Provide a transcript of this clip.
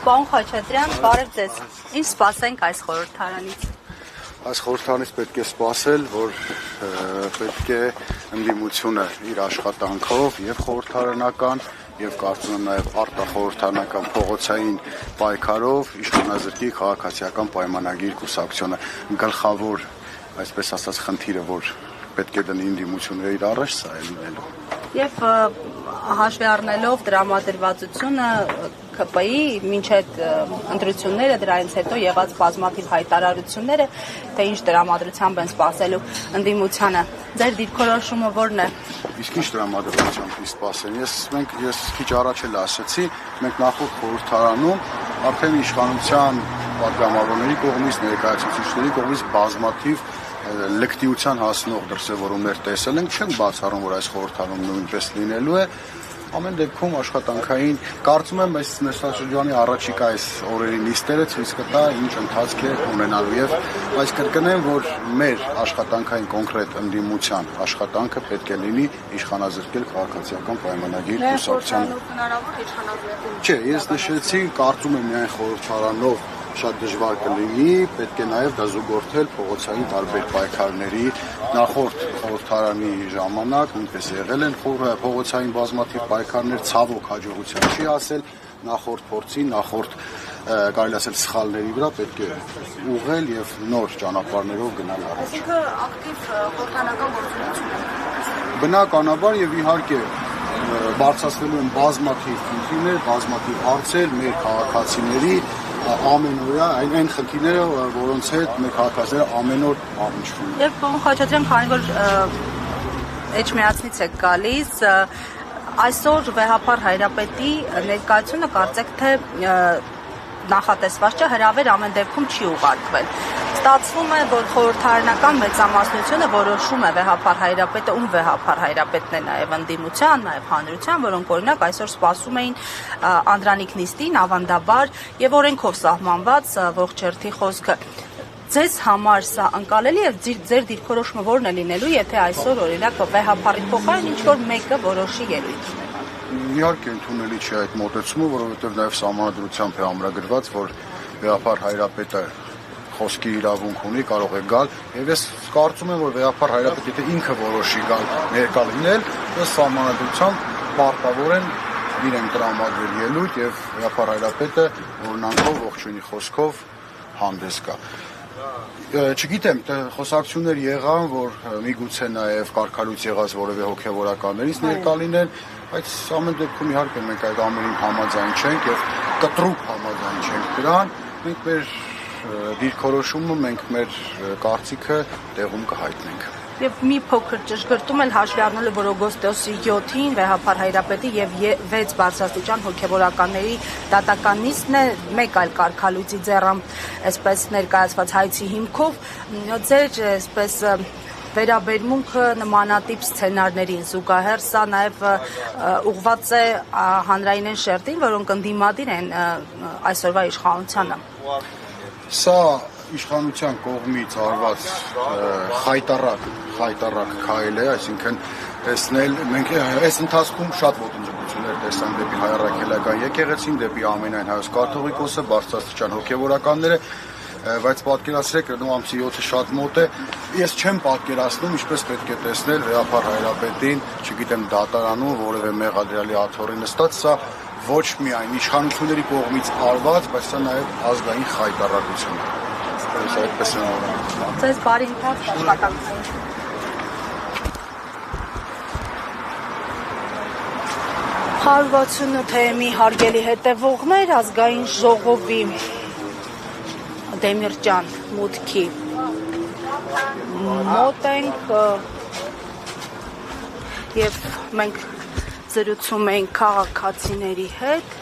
Պարոն Խաչատրյան, բարև ձեզ։ Ինչ սպասենք այս խորհրդարանից։ Այս խորհրդարանից պետք է սպասել, որ պետք է ընդդիմությունը իր աշխատանքով եւ խորհրդարանական եւ կարծում եմ նաեւ արտախորհրդարանական փողոցային պայքարով իշխանազրկի քաղաքացիական պայմանագիր կուսակցությունը գլխավոր, այսպես ասած, խնդիրը, որ պետք է դնի ընդդիմությունները իր առաջ, սա է լինելու։ Եվ հաշվի առնելով դրամադրվածությունը ԿՊ-ի մինչև ընտրությունները, դրանից հետո եղած բազմաթիվ հայտարարությունները, թե ինչ դրամատրությամբ են սպասելու ընդդիմությանը, ձեր դիրքորոշումը ո՞րն է։ Իսկ ինչ դրամատրությամբ սպասեն։ Ես քիչ առաջ էլ ասացի, մենք նախորդ խորհրդարանում արդեն իշխանության պատգամավորների կողմից, ներկայացուցիչների կողմից բազմաթիվ լկտիության հասնող դրսևորումներ տեսել ենք, չենք բացառում, որ այս խորհրդարանում նույնպես լինելու է։ Ամեն դեպքում աշխատանքային, կարծում եմ, այս նստաշրջանի առաջիկա այս օրերի նիստերը ցույց կտա ինչ ընթացք է ունենալու եւ այս կրկնեմ, որ մեր աշխատանքային կոնկրետ ընդդիմության աշխատանքը պետք է լինի իշխանազրկել քաղաքացիական պայմանագիր կուսակցությանը։ Հնարավոր իշխանազրկել։ Չէ, ես նշեցի, կարծում եմ միայն խորհրդարանով շատ դժվար կլինի, պետք է նաև դա զուգորդել փողոցային տարբեր պայքարների նախորդ խորհրդարանի ժամանակ, նույնպես եղել են փողոցային բազմաթիվ պայքարներ, ցավոք հաջողության չի ասել, նախորդ փորձի, նախորդ կարելի ասել սխալների վրա պետք է ուղղել եւ նոր ճանապարհներով գնալ առաջ։ Այսինքն ակտիվ խորհրդարանական գործունեություն է։ Բնականաբար եւ իհարկե բարձրացնելու են բազմաթիվ խնդիրներ, բազմաթիվ հարցեր մեր քաղաքացիների ամենօրյա այն խնդիրները, որոնց հետ մեր քաղաքացիները ամեն օր առնչվում են։ Եվ պարոն Խաչատրյան, քանի որ Էջմիածնից եք գալիս, այսօր վեհապար Հայրապետի ներկայությունը կարծեք թե նախատեսված չէ, հրավեր ամեն դեպքում չի ուղարկվել։ Ստացվում է, որ խորհրդարանական մեծամասնությունը որոշում է վեհապար Հայրապետը, ում վեհապար Հայրապետն է նաև ընդդիմության, նաև հանրության, որոնք օրինակ այսօր սպասում էին Անդրանիկ նիստին, ավանդաբար եւ օրենքով սահմանված ողջ երթի խոսքը։ Ձեզ համար սա ընկալելի է, ձեր դիրքորոշումը ո՞րն է լինելու, եթե այսօր օրինակ վեհապարի փոխարեն ինչ որ մեկը որոշի ելույթ։ Իհարկե ընդունելի չէ այդ մոտեցումը, որովհետև նաև սահմանադրությամբ է ամրագրված, որ վեհապար Հայրապետը խոսքի իրավունք ունի, կարող է գալ, եւ ես կարծում եմ, որ վեհապար Հայրապետը եթե ինքը որոշի գալ ներկա լինել, ըստ սահմանադրությամբ պարտավոր են իրեն տրամադրել ելույթ եւ վեհապար Հայրապետը օրինակով ողջունի խոսքով հանդես գա։ Չգիտեմ, խոսակցություններ եղան, որ միգուցե նաև կարգալույց եղած որևէ հոգևորականներից ներկա լինեն, բայց ամեն դեպքում իհարկե մենք այդ ամենին համաձայն չենք եւ կտրուկ համաձայն չենք դրան, մենք մեր դիրքորոշումը, մենք մեր կարծիքը տեղում կհայտնենք։ Եվ մի փոքր ճշգրտում էլ հաշվի առնելու, որ օգոստոսի 7-ին վեհապար Հայրապետի եւ 6 բարձրաստիճան հոգեվորականների դատական նիստն է, մեկ այլ կարգալույցի ձեռամ, այսպես ներկայացված հայցի հիմքով, ձեր այսպես վերաբերմունքը նմանատիպ սցենարներին զուգահեռ սա նաև ուղղված է հանրային շերտին, որոնք ընդդիմադիր են այսօրվա իշխանությանը։ Սա իշխանության կողմից արված խայտառակ քայլ է, այսինքն տեսնել, մենք այս ընթացքում շատ ոտնձգություններ տեսանք դեպի հայ առաքելական եկեղեցին, դեպի ամենայն հայոց կաթողիկոսը, բարձրաստիճան հոգևորականները, բայց պատկերացրեք, ամսի 7-ը շատ մոտ է, ես չեմ պատկերացնում, ինչպես պետք է տեսնել վեհապար Հայրապետին, չգիտեմ, դատարանում, որևէ մեղադրյալի աթոռի նստած, սա ոչ միայն իշխանությունների կողմից արված, բայց սա նաև ազգային խայտառակություն է։ Ես այդպես եմ որոնում։ Ձեզ բարի ընթացք աշխատանքային։ Հարվածությունը թեմի հարգելի հետևողներ, ազգային ժողովի Դեմիրճան մուտքի մոտ ենք եւ մենք զրուցում ենք քաղաքացիների հետ